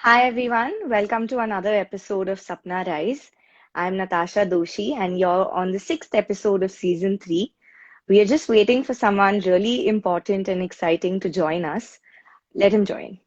Hi everyone, welcome to another episode of Sapna Rise. I'm Natasha Doshi and you're on the sixth episode of season 3. We are just waiting for someone really important and exciting to join us. Let him join.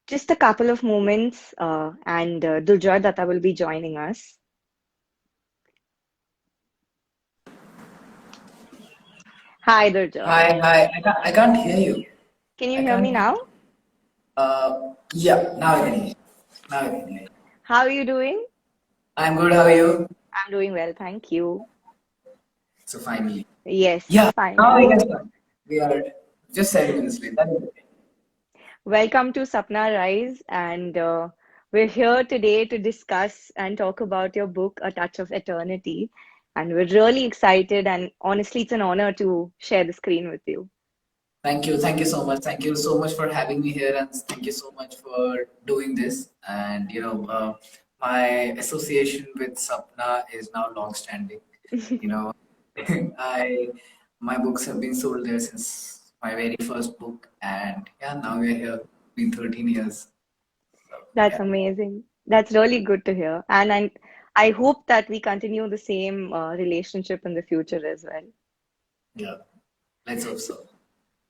Just a couple of moments and Durjoy Datta will be joining us. Hi Durjoy. Hi. I can't hear you. Can you I hear me can't. now? Yeah. Now I can hear you. Now I can hear you. How are you doing? I'm good. How are you? I'm doing well, thank you. So finally. Yes, Yeah. Now I finally. can start. We are just 7 minutes late. That's okay. Welcome to Sapna Rise, and we're here today to discuss and talk about your book, A Touch of Eternity. And we're really excited, and honestly, it's an honor to share the screen with you. Thank you. Thank you so much. Thank you so much for having me here, and thank you so much for doing this. And my association with Sapna is now long standing. You know, I my books have been sold there since my very first book, and yeah, now we're here. Been 13 years. So That's yeah, amazing. That's really good to hear. And I hope that we continue the same relationship in the future as well. yeah. Let's hope so.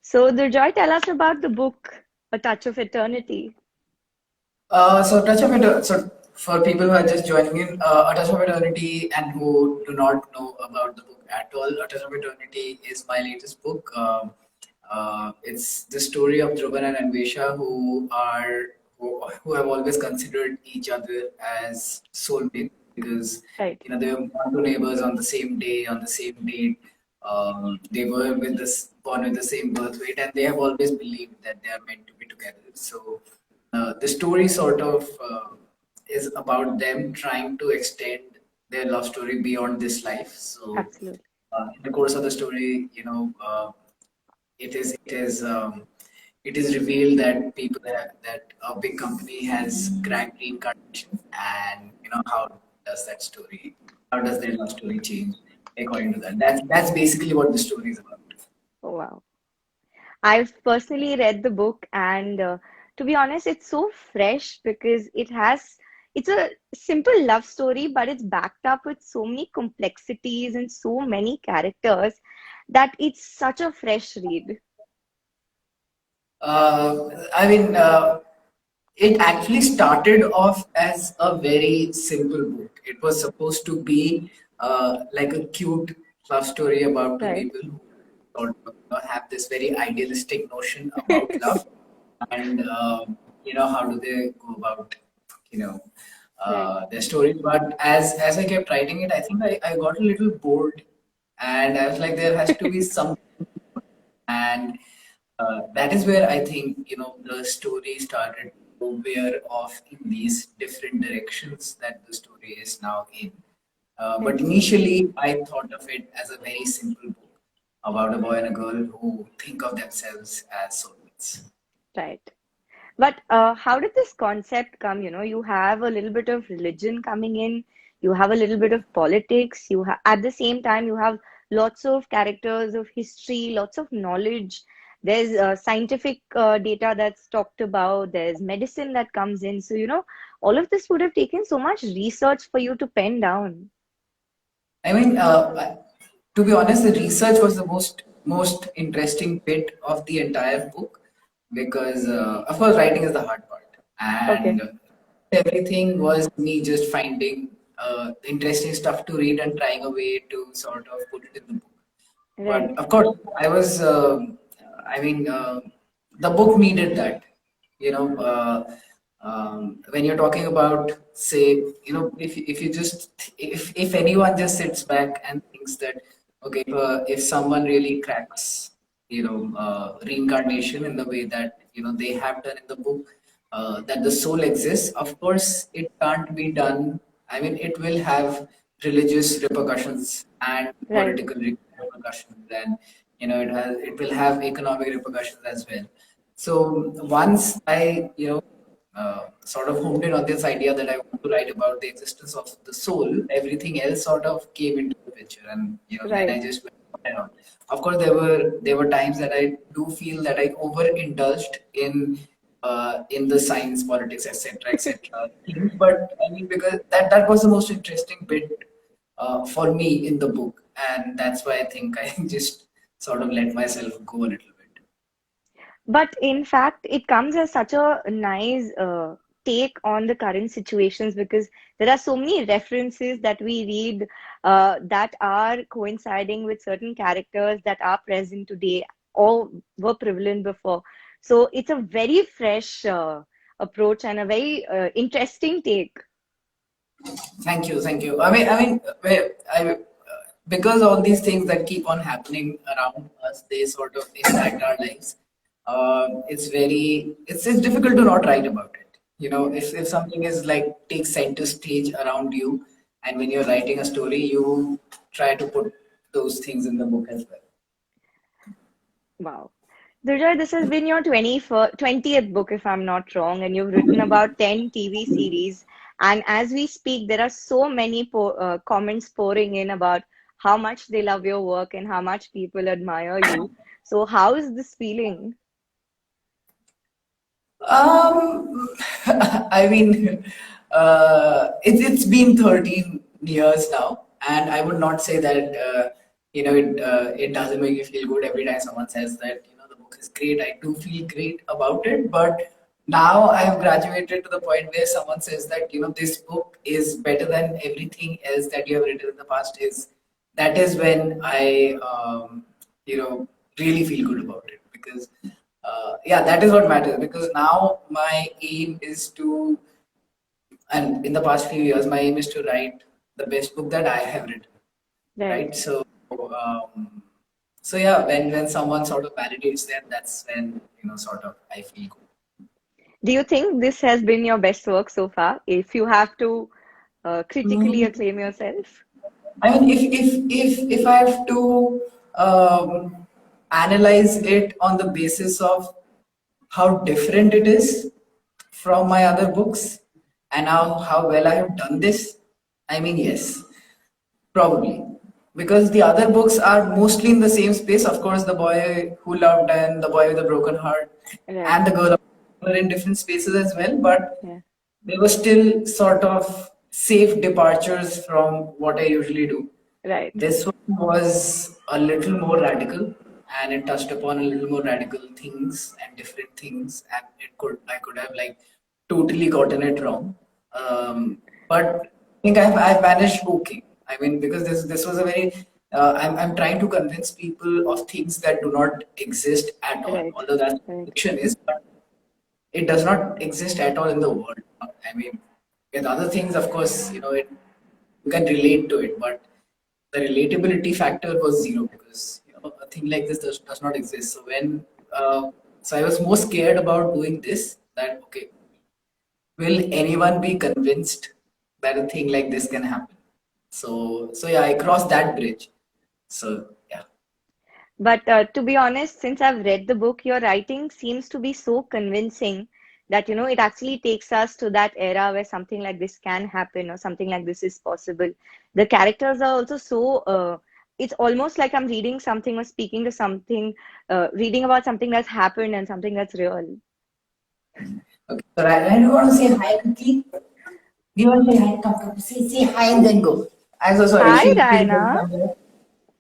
So, Durjoy, tell us about the book, A Touch of Eternity. So for people who are just joining in, A Touch of Eternity and who do not know about the book at all, A Touch of Eternity is my latest book. It's the story of Dhruvan and Anvesha who have always considered each other as soulmates because Right. they were born to neighbors on the same day, on the same date. They were born with the same birth weight, and they have always believed that they are meant to be together. So the story sort of is about them trying to extend their love story beyond this life. So, Absolutely. in the course of the story, it is it is it is revealed that that a big company has cracked reincarnation, and how does their love story change according to that. That's basically what the story is about. Oh, wow. I've personally read the book, and to be honest, it's so fresh because it's a simple love story, but it's backed up with so many complexities and so many characters. that it's such a fresh read? I mean, it actually started off as a very simple book. It was supposed to be like a cute love story about two Right. people who sort of, have this very idealistic notion about love, and how do they go about you know Right. their story. But as I kept writing it, I think I got a little bored, and I was like, there has to be some, and that is where I think the story started to veer off in these different directions that the story is now in. But Right. initially, I thought of it as a very simple book about a boy and a girl who think of themselves as soulmates. Right. But how did this concept come? You have a little bit of religion coming in, you have a little bit of politics, you have at the same time you have lots of characters of history, lots of knowledge. There's scientific data that's talked about, there's medicine that comes in. So, all of this would have taken so much research for you to pen down. I mean, to be honest, the research was the most interesting bit of the entire book because, of course, writing is the hard part, Okay, and everything was me just finding interesting stuff to read and trying a way to sort of put it in the book. right, But of course, I was. I mean, the book needed that. When you're talking about, say, if you just if anyone just sits back and thinks that, okay, if someone really cracks, reincarnation in the way that they have done in the book, that the soul exists. Of course, it can't be done. I mean, it will have religious repercussions and right. political repercussions, and it will have economic repercussions as well. So once I sort of homed in on this idea that I want to write about the existence of the soul, everything else sort of came into the picture, and then I Right. just went on. Of course, there were times that I do feel that I overindulged in the science, politics, etc., etc. things. But I mean, because that was the most interesting bit for me in the book, and that's why I think I just sort of let myself go a little bit. But in fact, it comes as such a nice take on the current situations because there are so many references that we read that are coinciding with certain characters that are present today or were prevalent before. So it's a very fresh approach and a very interesting take. Thank you, thank you. Because all these things that keep on happening around us, they sort of impact our lives. It's difficult to not write about it. If something is like takes center stage around you, and when you're writing a story, you try to put those things in the book as well. Wow. Durjoy, this has been your 20th book, if I'm not wrong, and you've written about 10 TV series. And as we speak, there are so many comments pouring in about how much they love your work and how much people admire you. So, how is this feeling? Um, I mean, it's been 13 years now, and I would not say that it doesn't make you feel good every time someone says that the book is great. I do feel great about it, but now I have graduated to the point where someone says that this book is better than everything else that you have written in the past. That is when I really feel good about it because yeah, that is what matters because now my aim is to, and in the past few years, my aim is to write the best book that I have written, Right. right? So yeah, when someone sort of validates that, that's when sort of I feel good. Do you think this has been your best work so far? If you have to critically Mm, acclaim yourself? I mean, if I have to analyze it on the basis of how different it is from my other books and how well I have done this, I mean, yes, probably. Because the other books are mostly in the same space. Of course, The Boy Who Loved and The Boy with a Broken Heart Right. and The Girl were in different spaces as well, but Yeah. they were still sort of safe departures from what I usually do. Right. This one was a little more radical, and it touched upon a little more radical things and different things, and I could have like totally gotten it wrong. But I think I've managed okay. I mean, because this was a very I'm trying to convince people of things that do not exist at all, Right. although that's what Right. fiction is, but it does not exist at all in the world. I mean, with other things, of course, you can relate to it, but the relatability factor was zero because a thing like this does not exist. So so I was more scared about doing this that okay, will anyone be convinced that a thing like this can happen? So yeah, I crossed that bridge. So yeah. But to be honest, since I've read the book, your writing seems to be so convincing that, it actually takes us to that era where something like this can happen or something like this is possible. The characters are also so, it's almost like I'm reading something or speaking to something, reading about something that's happened and something that's real. Okay. So I do want to say hi quickly. Do you want to say hi? Come. Say hi and then go. I'm so sorry. Hi, She's going Raina. somewhere.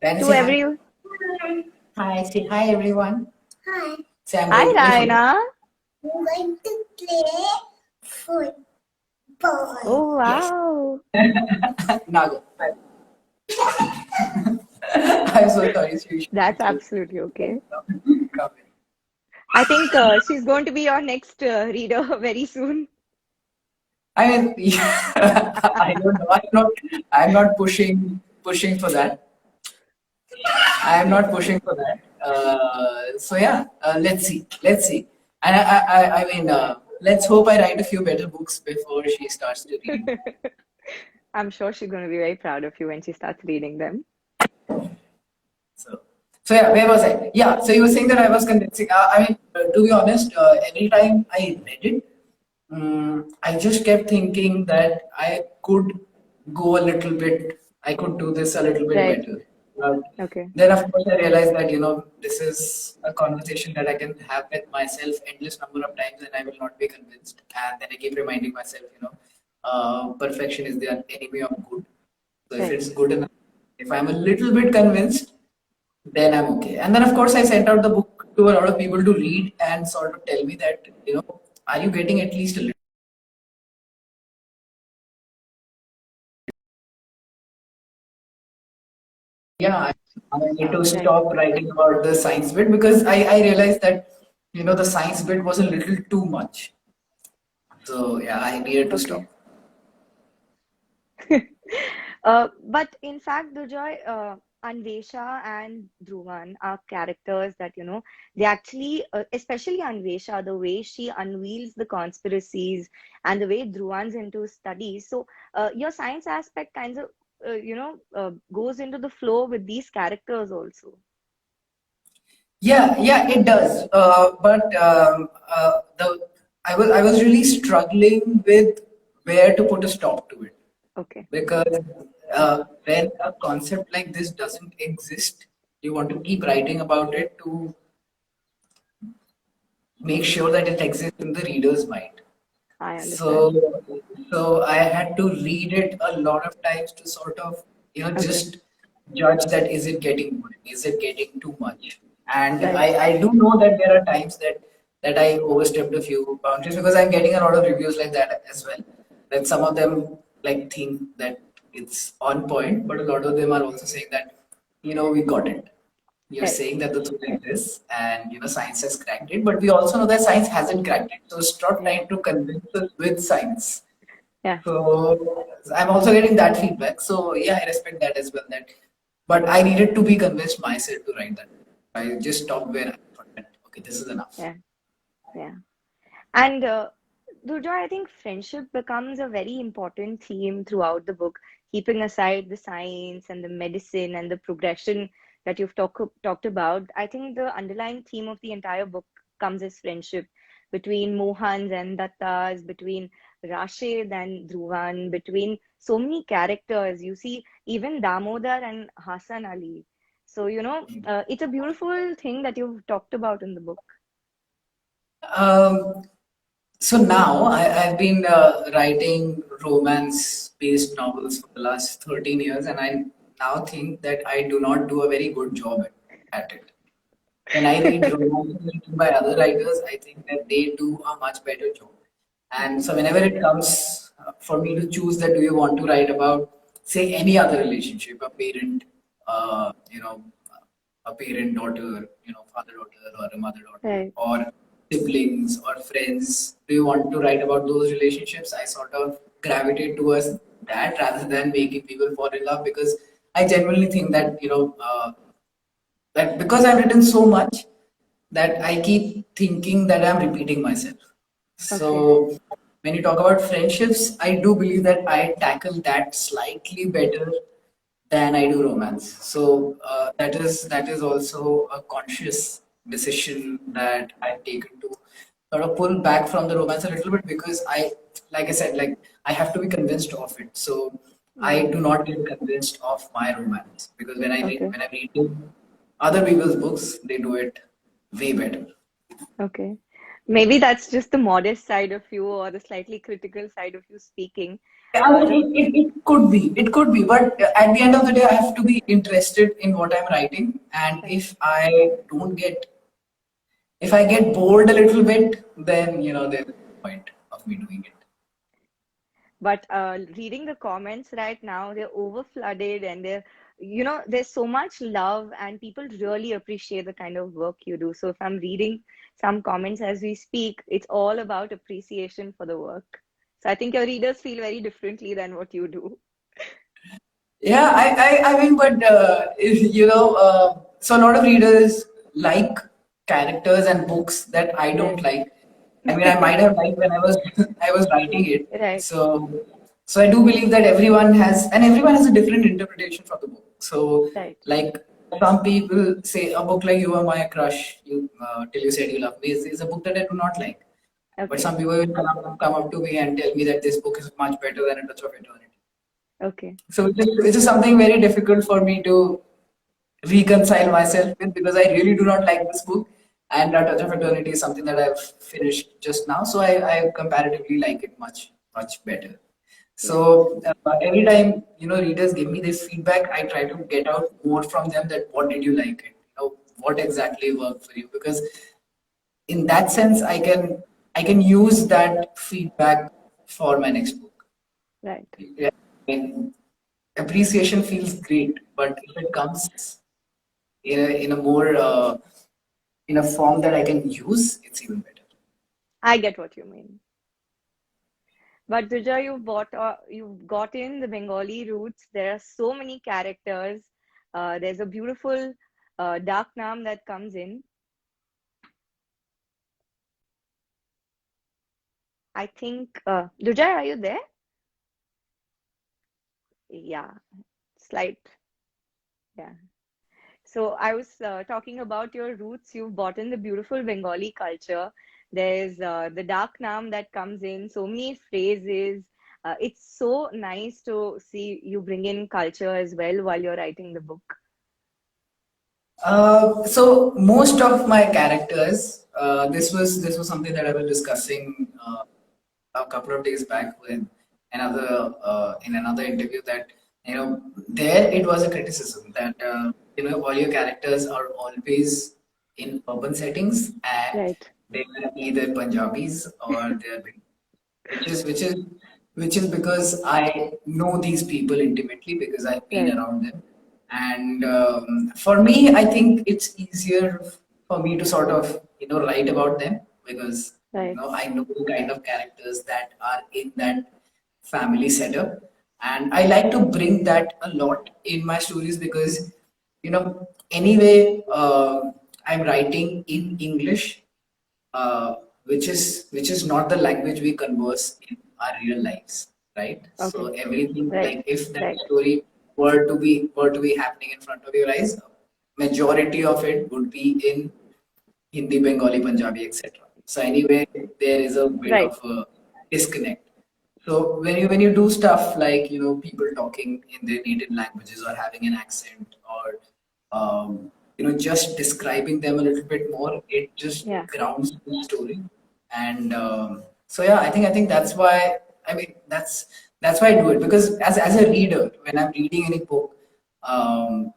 Raina, To say hi. every, Hi. Say hi, everyone. Hi. Say I'm Hi, going to play football. Raina. I'm going to play football. Oh, Yes. wow. Now go. I'm so sorry. That's absolutely okay. Come in. I think she's going to be your next reader very soon. I mean, I don't know. I'm not pushing for that. I am not pushing for that. So yeah, let's see. Let's see. And I mean, let's hope I write a few better books before she starts to read. I'm sure she's going to be very proud of you when she starts reading them. So, so yeah, where was I? Yeah, so you were saying that I was convincing. I mean, to be honest, every time I read it, I just kept thinking that I could go a little bit, I could do this a little bit Right. better. But Okay. then, of course, I realized that, this is a conversation that I can have with myself endless number of times and I will not be convinced. And then I keep reminding myself, perfection is the enemy of good. So if Right. it's good enough, if I'm a little bit convinced, then I'm okay. And then, of course, I sent out the book to a lot of people to read and sort of tell me that, are you getting at least a little? Yeah, I need to Right. stop writing about the science bit because I realized that, the science bit was a little too much. So, yeah, I needed to stop. Okay. But in fact, Dujoy, Anvesha and Dhruvan are characters that, they actually, especially Anvesha, the way she unveils the conspiracies and the way Dhruvan's into studies. So, your science aspect kinds of, goes into the flow with these characters also. Yeah, it does. But the I was really struggling with where to put a stop to it. Okay. Because when a concept like this doesn't exist, you want to keep writing about it to make sure that it exists in the reader's mind. I understand. So, so I had to read it a lot of times to sort of, Okay. just judge that is it getting good, is it getting too much. And Right. I do know that there are times that I overstepped a few boundaries because I'm getting a lot of reviews like that as well. That some of them like think that it's on point, but a lot of them are also saying that, we got it. You're Right. saying that the truth exists and science has cracked it, but we also know that science hasn't cracked it. So stop trying to convince us with science. Yeah. So I'm also getting that feedback. So yeah, I respect that as well. But I needed to be convinced myself to write that. I just stopped where I thought that okay, this is enough. Yeah. Yeah. And Durjoy, I think friendship becomes a very important theme throughout the book, keeping aside the science and the medicine and the progression that you've talked about. I think the underlying theme of the entire book comes as friendship between Mohans and Dattas, between Rashid and Dhruvan, between so many characters. You see, even Damodar and Hasan Ali. So, it's a beautiful thing that you've talked about in the book. Um, so now I've been writing romance-based novels for the last 13 years, and now think that I do not do a very good job at it. When I read romances written by other writers, I think that they do a much better job. And Okay. so whenever it comes for me to choose that, do you want to write about, say, any other relationship, a parent, you know, a parent daughter, father daughter, or a mother daughter, Right. or siblings or friends, do you want to write about those relationships? I sort of gravitate towards that rather than making people fall in love, because I genuinely think that that because I've written so much, that I keep thinking that I'm repeating myself. Okay. So when you talk about friendships, I do believe that I tackle that slightly better than I do romance. So that is also a conscious decision that I've taken to sort of pull back from the romance a little bit, because like I said, like I have to be convinced of it. So I Mm. do not get convinced of my romance, because Okay. when I read other people's books, they do it way better. Okay. Maybe that's just the modest side of you or the slightly critical side of you speaking. I mean, The it could be, but at the end of the day, I have to be interested in what I'm writing. And Right. if I get bored a little bit, then there's no point of me doing it. But reading the comments right now, they're over flooded and there's so much love and people really appreciate the kind of work you do. So if I'm reading some comments as we speak, it's all about appreciation for the work. So I think your readers feel very differently than what you do. Yeah, I mean, but so a lot of readers like characters and books that I don't Right. like. I mean, I might have liked when I was I was writing it. Right. So I do believe that everyone has a different interpretation for the book. So Right. like some people say a book like You Are My Crush, you Till You Said You Love Me is a book that I do not like. But Okay. some people will come up to me and tell me that this book is much better than A Touch of Eternity. Okay. So it is something very difficult for me to reconcile myself with, because I really do not like this book. And A Touch of Eternity is something that I've finished just now. So I comparatively like it much, much better. Right. So every time, readers give me this feedback, I try to get out more from them, that what did you like? What exactly worked for you? Because in that sense, I can use that feedback for my next book. Right. Yeah, I mean, appreciation feels great, but if it comes in a more in a form that I can use, it's even better. I get what you mean. But Duja, you've got in the Bengali roots. There are so many characters. There's a beautiful dark nam that comes in. I think, Duja, are you there? Yeah, slight. Yeah. So I was talking about your roots. You've brought in the beautiful Bengali culture. There's the dark nam that comes in, so many phrases. It's so nice to see you bring in culture as well while you're writing the book. So most of my characters, this was something that I was discussing a couple of days back with another in another interview, that there it was a criticism that all your characters are always in urban settings, and Right, they are either Punjabis or they're which is which is which is because I know these people intimately, because I've been right, around them. And for me, I think it's easier for me to sort of write about them, because right. I know the kind of characters that are in that family setup, and I like to bring that a lot in my stories, because anyway, I'm writing in English, uh, which is not the language we converse in our real lives, right? So Okay, everything, right, like if that right, story were to be happening in front of your eyes, majority of it would be in Hindi, Bengali, Punjabi, etc. So anyway, there is a bit right. of a disconnect. So when you do stuff like people talking in their native languages, or having an accent, or just describing them a little bit more, it just Yeah, grounds the story. And so yeah, I think that's why, I mean, that's why I do it, because as a reader, when I'm reading any book, um,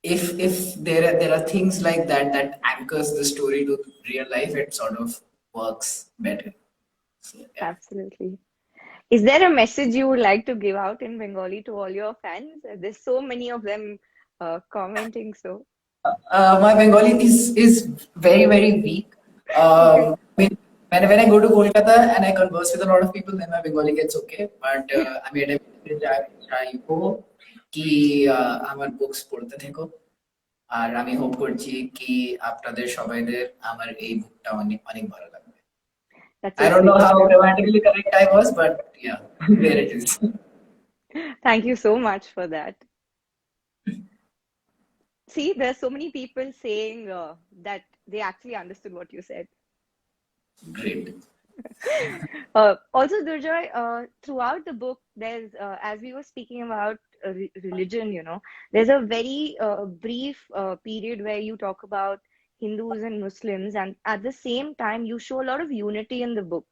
if there are things like that that anchors the story to real life, it sort of works better. So yeah. Absolutely. Is there a message you would like to give out in Bengali to all your fans? There's so many of them commenting, so. My Bengali is very weak. Okay. I mean, when I go to Kolkata and I converse with a lot of people, then my Bengali gets okay. But I mean, চাইবো কি আমার books পড়তে থেকো আর আমি hope করছি কি আপনাদের সবাইদের আমার এই বুকটা অনেক অনেক ভালো লাগবে. That's I so don't know sweet. how grammatically correct I was, but yeah, there it is. Thank you so much for that. See, there's so many people saying that they actually understood what you said. Great. Also, Durjoy, throughout the book, there's, as we were speaking about religion, there's a very brief period where you talk about Hindus and Muslims, and at the same time, you show a lot of unity in the book.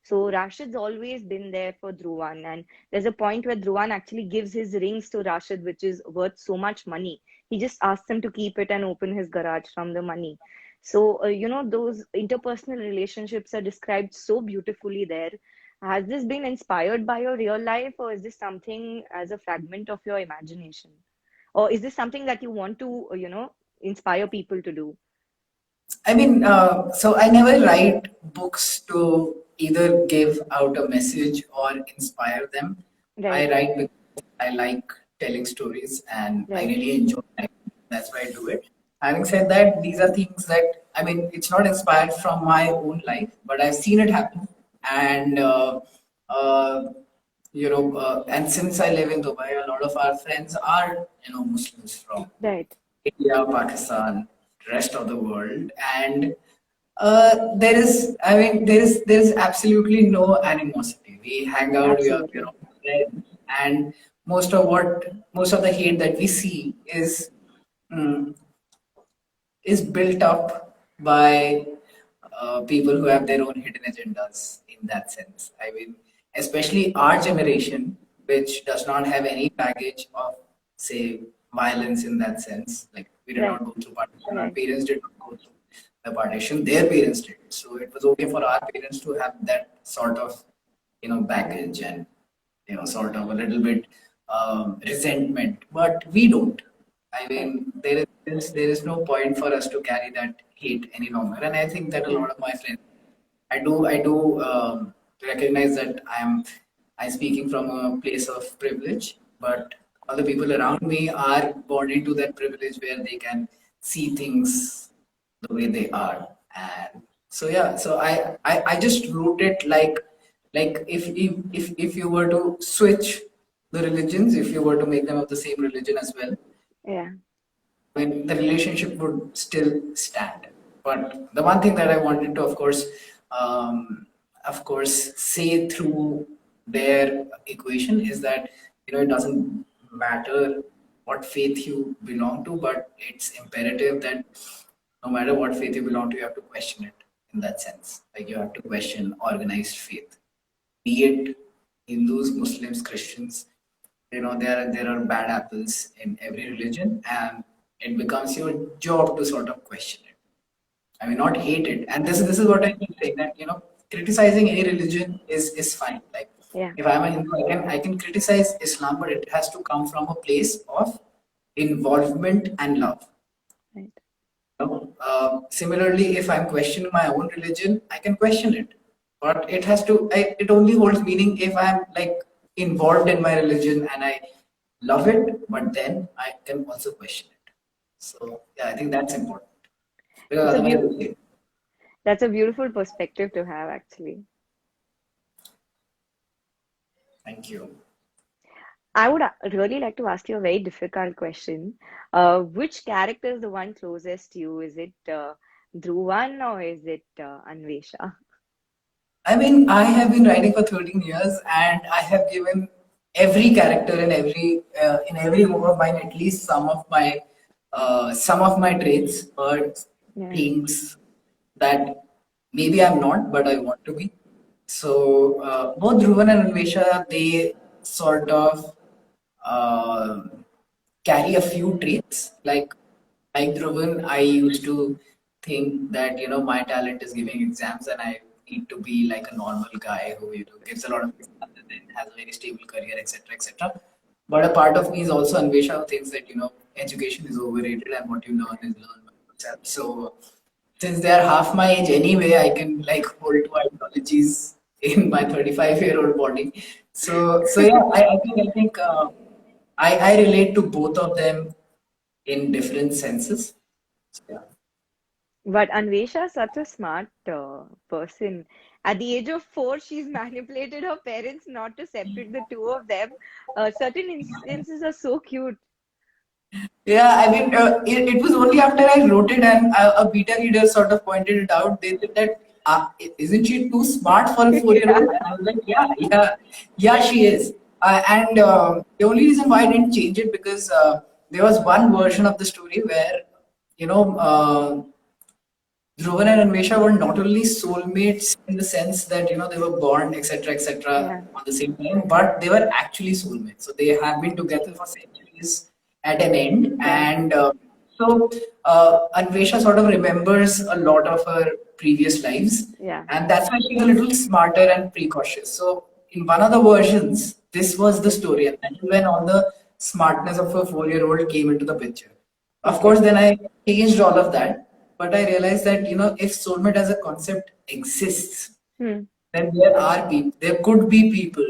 So Rashid's always been there for Dhruvan, and there's a point where Dhruvan actually gives his rings to Rashid, which is worth so much money. He just asks him to keep it and open his garage from the money. So, those interpersonal relationships are described so beautifully there. Has this been inspired by your real life, or is this something as a fragment of your imagination? Or is this something that you want to, inspire people to do? I mean, so I never write books to either give out a message or inspire them. I Right, write because I like telling stories and I right, really enjoy it. That's why I do it. Having said that, these are things that, I mean, it's not inspired from my own life, but I've seen it happen. And, uh, and since I live in Dubai, a lot of our friends are, Muslims from right. India, Pakistan, rest of the world, and I mean, there is absolutely no animosity. We hang out, we are, Absolutely. friends, and most of the hate that we see mm, is built up by people who have their own hidden agendas in that sense. I mean, especially our generation, which does not have any baggage of, say, violence in that sense. Like, we did Right, not go through partition, our right. parents did not go through the partition, their parents did. So it was okay for our parents to have that sort of, baggage and, sort of a little bit resentment. But we don't. I Right. mean, there is no point for us to carry that hate any longer. And I think that a Yeah. lot of my friends, I do recognize that I'm speaking from a place of privilege, but all the people around me are born into that privilege where they can see things the way they are. And so yeah, so I just wrote it like if you were to switch the religions, if you were to make them of the same religion as well, Yeah. when the relationship would still stand. But the one thing that I wanted to, of course, say through their equation is that it doesn't matter what faith you belong to, but it's imperative that no matter what faith you belong to, you have to question it in that sense. Like you have to question organized faith, be it Hindus, Muslims, Christians. There are bad apples in every religion, and it becomes your job to sort of question it. I mean, not hate it. And this is what I keep saying, that criticizing any religion is fine. Like Yeah. if I'm a Hindu, I can criticize Islam, but it has to come from a place of involvement and love. Right. Similarly, if I'm questioning my own religion, I can question it, but it only holds meaning if I'm like involved in my religion and I love it, but then I can also question it. So yeah, I think that's important because That's a otherwise, beau that's a beautiful perspective to have, actually. thank you. I would really like to ask you a very difficult question. Which character is the one closest to you? Is it Dhruvan or is it Anvesha? I mean, I have been writing for 13 years, and I have given every character in every book of mine at least some of my traits or Yeah. things that maybe I'm not, but I want to be. So both Dhruvan and Anvesha, they sort of uh, carry a few traits. Like Dhruvan, I used to think that my talent is giving exams, and I need to be like a normal guy who gives a lot of exams and then has a very stable career, etc., etc. But a part of me is also Anvesha who thinks that education is overrated and what you learn is learned by yourself. So since they are half my age anyway, I can like hold to ideologies in my 35-year-old body. So yeah, I relate to both of them in different senses. So, yeah. But Anvesha is such a smart person. At the age of 4, she's manipulated her parents not to separate the two of them. Certain instances are so cute. Yeah, I mean, it was only after I wrote it and a beta reader sort of pointed it out. They said that, isn't she too smart for a 4-year-old? Yeah, And I was like, yeah, she is. And the only reason why I didn't change it because there was one version of the story where, you know, Dhruvan and Anvesha were not only soulmates in the sense that they were born, etc., etc., yeah, on the same time, but they were actually soulmates. So they have been together for centuries at an end, yeah, and Anvesha sort of remembers a lot of her previous lives, yeah. and that's why she's a little smarter and precautious. So in one of the versions, this was the story, and that is when all the smartness of a 4-year-old came into the picture. Of Okay. course, then I changed all of that, but I realized that if soulmate as a concept exists, Hmm. then there could be people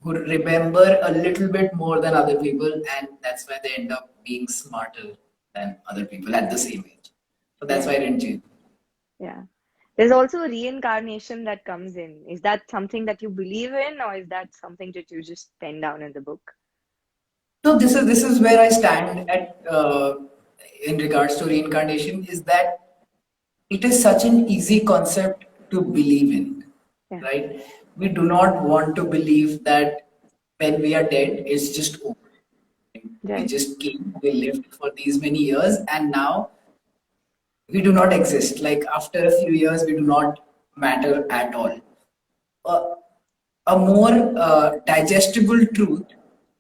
who remember a little bit more than other people, and that's why they end up being smarter than other people at the same age. So that's why Right. I didn't change. Yeah. There's also a reincarnation that comes in. Is that something that you believe in, or is that something that you just pen down in the book? So this is where I stand at in regards to reincarnation is that it is such an easy concept to believe in, Yeah. right? We do not want to believe that when we are dead, it's just over. We Right. just came, we lived for these many years, and now we do not exist. Like after a few years, we do not matter at all. Uh, a more digestible truth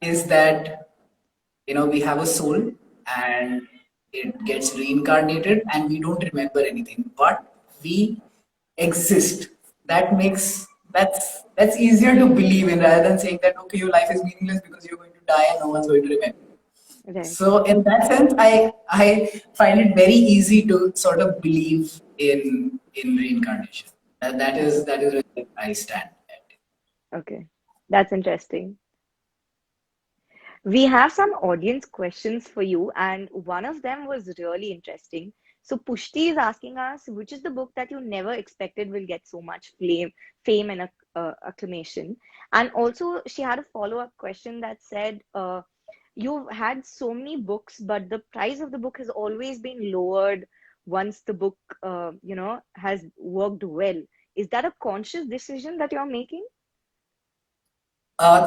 is that we have a soul and it gets reincarnated and we don't remember anything, but we exist. That's easier to believe in rather than saying that okay, your life is meaningless because you're going to die and no one's going to remember. Right. So in that sense, I find it very easy to sort of believe in reincarnation. That is where I stand at. Okay. That's interesting. We have some audience questions for you, and one of them was really interesting. So Pushti is asking us, which is the book that you never expected will get so much fame and acclamation? And also, she had a follow-up question that said, you've had so many books, but the price of the book has always been lowered once the book, has worked well. Is that a conscious decision that you're making?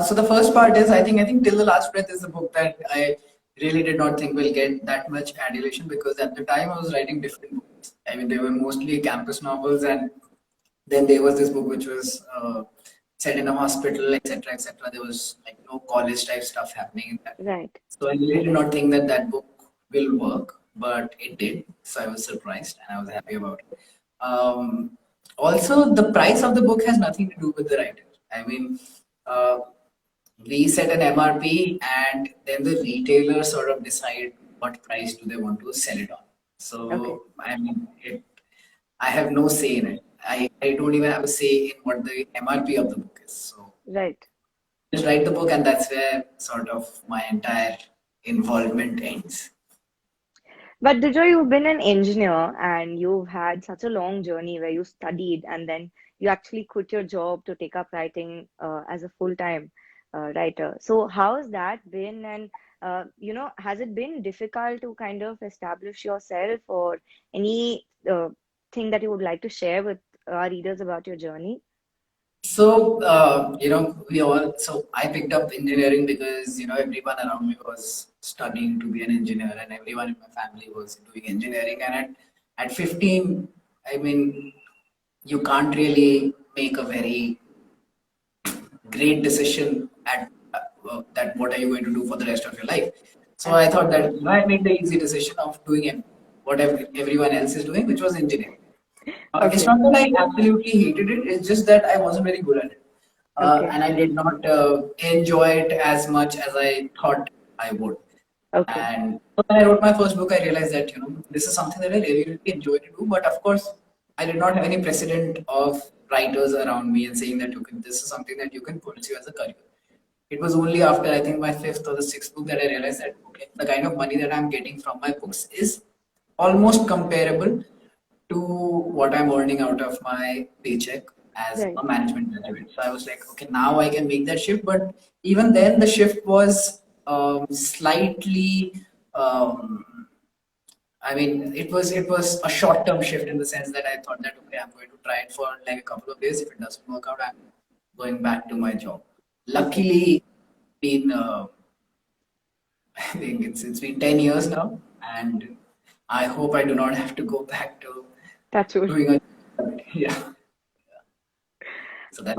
So the first part is I think Till the Last Breath is a book that I really did not think will get that much adulation because at the time I was writing different books. I mean they were mostly campus novels and then there was this book which was set in a hospital, etc., etc. There was like no college type stuff happening in that. Right. So I really did not think that that book will work, but it did. So I was surprised and I was happy about it. Also, the price of the book has nothing to do with the writer. I mean, uh, we set an MRP and then the retailer sort of decide what price do they want to sell it on. Okay. So, I mean, I have no say in it. I don't even have a say in what the MRP of the book is. So Right. just write the book, and that's where sort of my entire involvement ends. But Dujo, you've been an engineer and you've had such a long journey where you studied and then you actually quit your job to take up writing as a full-time writer. So how has that been? And has it been difficult to kind of establish yourself or any thing that you would like to share with our readers about your journey? So, so I picked up engineering because, everyone around me was studying to be an engineer and everyone in my family was doing engineering. And at 15, I mean, you can't really make a very great decision at that what are you going to do for the rest of your life. So I thought that I made the easy decision of doing what everyone else is doing, which was engineering. It's Okay. not that I absolutely hated it, it's just that I wasn't very good at it. Okay. And I did not enjoy it as much as I thought I would. Okay. And when I wrote my first book, I realized that this is something that I really, really enjoy to do. But of course, I did not have any precedent of writers around me and saying that this is something that you can pursue as a career. It was only after I think my fifth or the sixth book that I realized that okay, the kind of money that I'm getting from my books is almost comparable to what I'm earning out of my paycheck as Right. a management graduate. So I was like, okay, now I can make that shift. But even then, the shift was slightly. Um, I mean, it was a short term shift in the sense that I thought that okay, I'm going to try it for like a couple of days. If it doesn't work out, I'm going back to my job. Okay. Luckily, been I think it's been 10 years now, and I hope I do not have to go back to That's good. doing a yeah. So that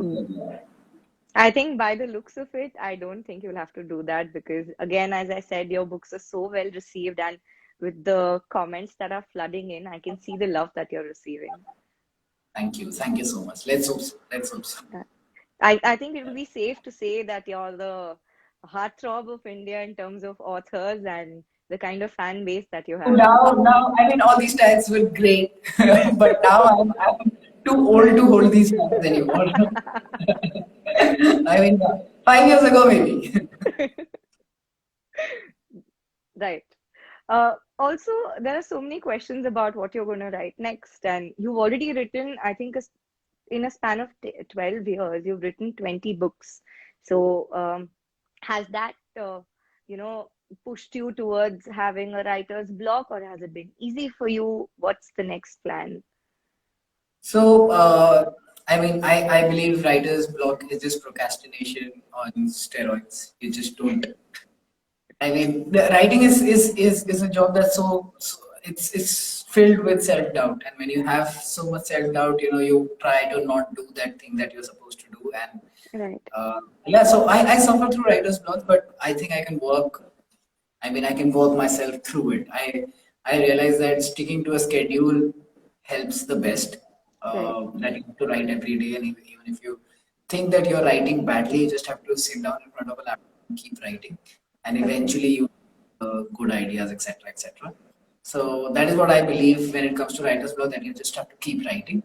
I think by the looks of it, I don't think you'll have to do that because, again, as I said, your books are so well received, and with the comments that are flooding in, I can see the love that you're receiving. thank you so much. Let's hope so. Let's hope so. I think it will be safe to say that you're the heartthrob of India in terms of authors and the kind of fan base that you have. Now, I mean, all these tags were great, but now I'm too old to hold these tags anymore. I mean, 5 years ago maybe. Right. Also, there are so many questions about what you're going to write next, and you've already written, I think, in a span of 12 years, you've written 20 books. So, has that, you know, pushed you towards having a writer's block, or has it been easy for you? What's the next plan? So, I mean, I believe writer's block is just procrastination on steroids. You just don't. I mean, the writing is a job that's so it's filled with self doubt, and when you have so much self doubt, you try to not do that thing that you're supposed to do, and Right. yeah. So I suffer through writer's block, but I think I can work. I mean, I can work myself through it. I realize that sticking to a schedule helps the best. Right. That you have to write every day, and even if you think that you're writing badly, you just have to sit down in front of a laptop and keep writing, and Okay. eventually you good ideas, etc., etc. So that is what I believe when it comes to writer's block. That you just have to keep writing.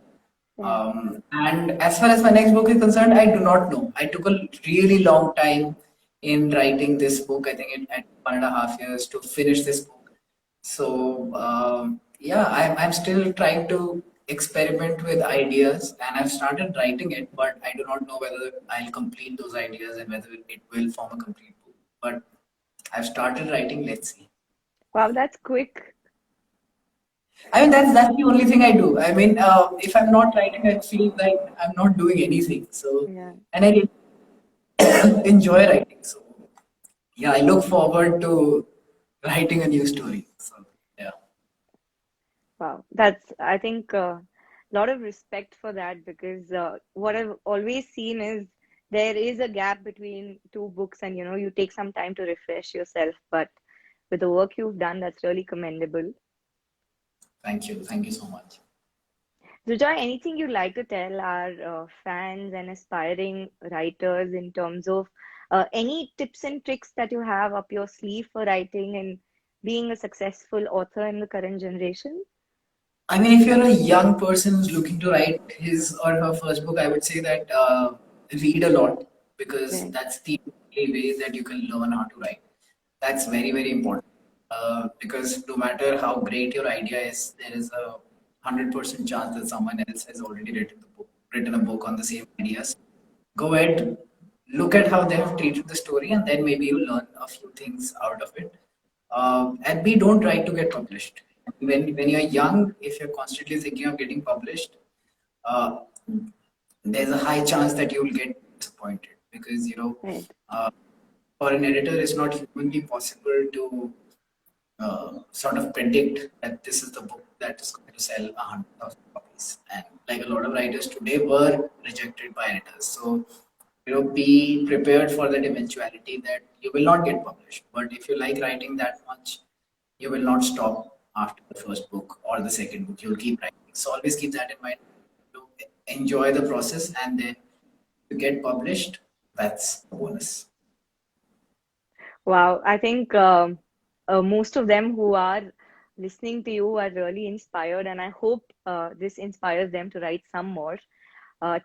Right. And as far as my next book is concerned, I do not know. I took a really long time in writing this book. I think it had 1.5 years to finish this book. So yeah, I'm still trying to experiment with ideas, and I've started writing it, but I do not know whether I'll complete those ideas and whether it will form a complete book. But I've started writing. Let's see. Wow, that's quick. I mean, that's the only thing I do. I mean, if I'm not writing, I feel like I'm not doing anything. So, Yeah. and I really enjoy writing. So, yeah, I look forward to writing a new story. So, yeah. Wow. That's, I think, a lot of respect for that because what I've always seen is there is a gap between two books and, you take some time to refresh yourself. But with the work you've done, that's really commendable. Thank you. Thank you so much. Joy, anything you'd like to tell our fans and aspiring writers in terms of any tips and tricks that you have up your sleeve for writing and being a successful author in the current generation? I mean, if you're a young person who's looking to write his or her first book, I would say that read a lot because Right. that's the only way that you can learn how to write. That's very, very important. Because no matter how great your idea is, there is a 100% chance that someone else has already written a book on the same ideas. Go ahead, look at how they have treated the story, and then maybe you learn a few things out of it. And B, don't try to get published. When you're young, if you're constantly thinking of getting published, uh, there's a high chance that you'll get disappointed because Right. uh, for an editor, it's not humanly possible to sort of predict that this is the book that is going to sell 100,000 copies. And like a lot of writers today were rejected by editors. So be prepared for that eventuality that you will not get published. But if you like writing that much, you will not stop after the first book or the second book. You'll keep writing. So always keep that in mind. You enjoy the process, and then you get published. That's a bonus. Wow, I think most of them who are listening to you are really inspired, and I hope this inspires them to write some more.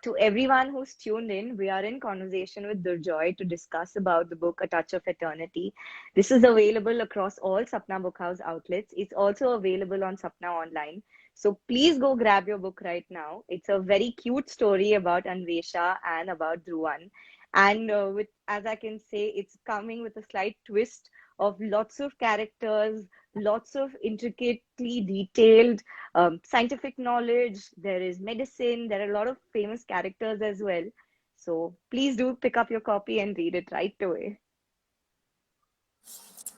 To everyone who's tuned in, we are in conversation with Durjoy to discuss about the book A Touch of Eternity. This is available across all Sapna Bookhouse outlets. It's also available on Sapna Online. So please go grab your book right now. It's a very cute story about Anvesha and about Dhruvan. And with, as I can say, it's coming with a slight twist of lots of characters, lots of intricately detailed scientific knowledge. There is medicine. There are a lot of famous characters as well. So please do pick up your copy and read it right away.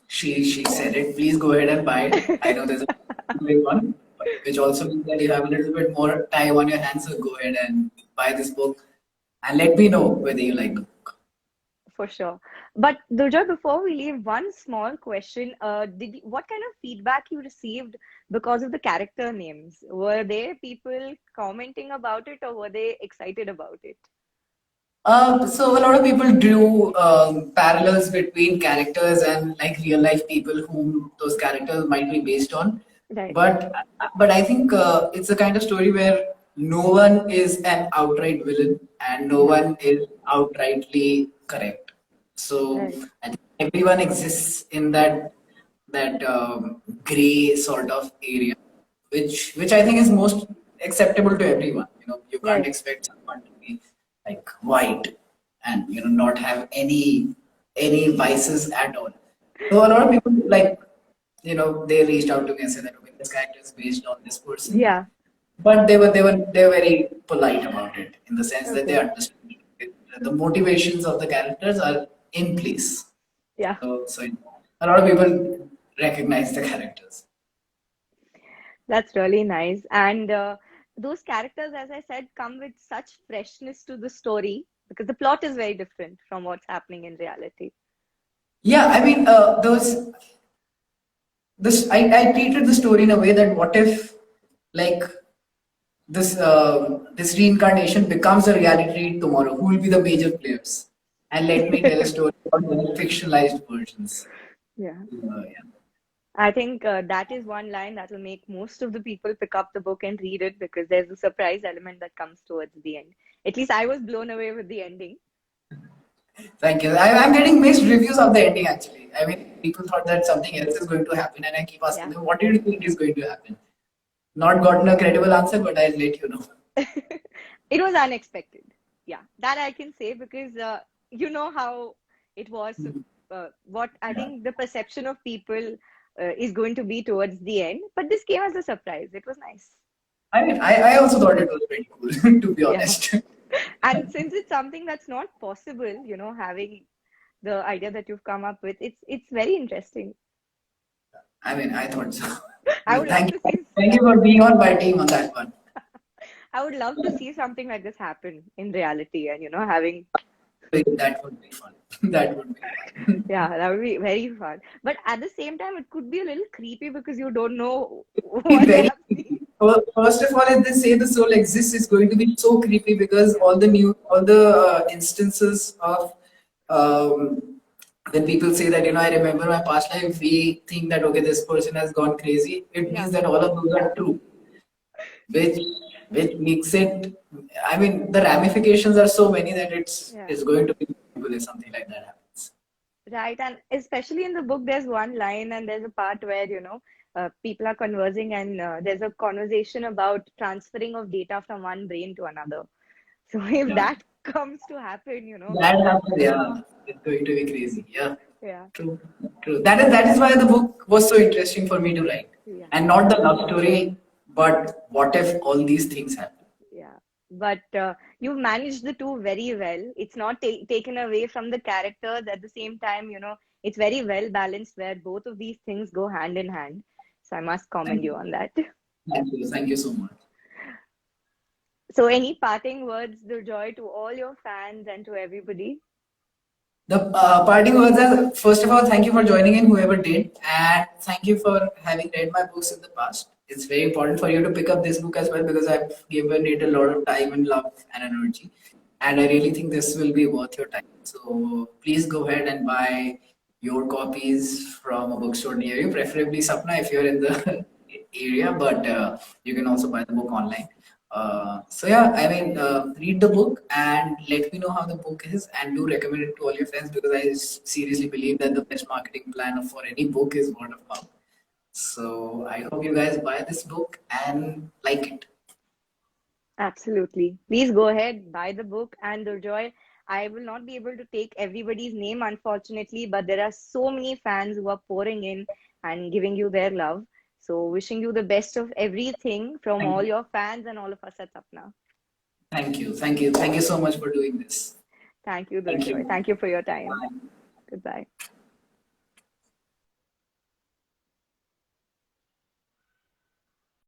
She said it. Please go ahead and buy it. I know there's a big one, which also means that you have a little bit more time on your hands. So go ahead and buy this book, and let me know whether you like the book. For sure. But Durjoy, before we leave, one small question. What kind of feedback you received because of the character names? Were there people commenting about it or were they excited about it? So a lot of people drew parallels between characters and like real life people whom those characters might be based on. Right, But but I think it's a kind of story where no one is an outright villain and no right, one is outrightly correct. So right, I think everyone exists in that gray sort of area, which I think is most acceptable to everyone. You can't right. expect someone to be like white and not have any vices at all. So a lot of people like they reached out to me and said that okay, this character is based on this person, Yeah. but they were very polite about it in the sense that they Okay. understood the motivations of the characters are in place. Yeah. So a lot of people recognize the characters. That's really nice. And those characters, as I said, come with such freshness to the story because the plot is very different from what's happening in reality. Yeah, I mean, those this I treated the story in a way that what if like this reincarnation becomes a reality tomorrow? Who will be the major players? And let me tell a story about the fictionalized versions. Yeah. Yeah. I think that is one line that will make most of the people pick up the book and read it because there's a surprise element that comes towards the end. At least I was blown away with the ending. Thank you. I'm getting mixed reviews of the ending actually. I mean, people thought that something else is going to happen, and I keep asking Yeah. them, "What do you think is going to happen?" Not gotten a credible answer, but I'll let you know. It was unexpected. Yeah, that I can say because you know how it was. What I Yeah. think the perception of people is going to be towards the end, but this came as a surprise. It was nice. I mean, I also thought it was pretty cool, to be Yeah, honest. and since it's something that's not possible, having the idea that you've come up with, it's very interesting. I mean, I thought so. I would love Thank to you. see. Thank you for being on my team on that one. I would love to see something like this happen in reality, and having. That would be fun. That would be fun. Yeah, that would be very fun. But at the same time, it could be a little creepy because you don't know Be what's very happening. creepy. First of all, if they say the soul exists, it's going to be so creepy because Yeah, all the instances of um, when people say that I remember my past life, we think that okay, this person has gone crazy. It yeah, means that all of those are true, which which makes it. I mean, the ramifications are so many that yeah. it's going to be terrible if something like that happens. Right. And especially in the book, there's one line and there's a part where, people are conversing and there's a conversation about transferring of data from one brain to another. So if Yeah, that comes to happen, that happens. Yeah, it's going to be crazy. Yeah. yeah, True, true. That is why the book was so interesting for me to write, yeah. and not the love story, but what if all these things happen? Yeah, but you've managed the two very well. It's not taken away from the characters. At the same time, it's very well balanced where both of these things go hand in hand. So I must commend Thank you you, on that. thank you so much. So, any parting words, Durjoy, to all your fans and to everybody? The parting words are, first of all, thank you for joining in, whoever did, and thank you for having read my books in the past. It's very important for you to pick up this book as well because I've given it a lot of time and love and energy, and I really think this will be worth your time. So please go ahead and buy your copies from a bookstore near you, preferably Sapna if you're in the area, but you can also buy the book online. So yeah, I mean, read the book and let me know how the book is, and do recommend it to all your friends because I seriously believe that the best marketing plan for any book is word of mouth. So I hope you guys buy this book and like it. Absolutely. Please go ahead, buy the book. And Durjoy, I will not be able to take everybody's name, unfortunately, but there are so many fans who are pouring in and giving you their love. So, wishing you the best of everything from Thank all you, your fans and all of us at Sapna. thank you so much for doing this. Thank you, Thank Durjoy. you. Thank you for your time. Bye. Goodbye.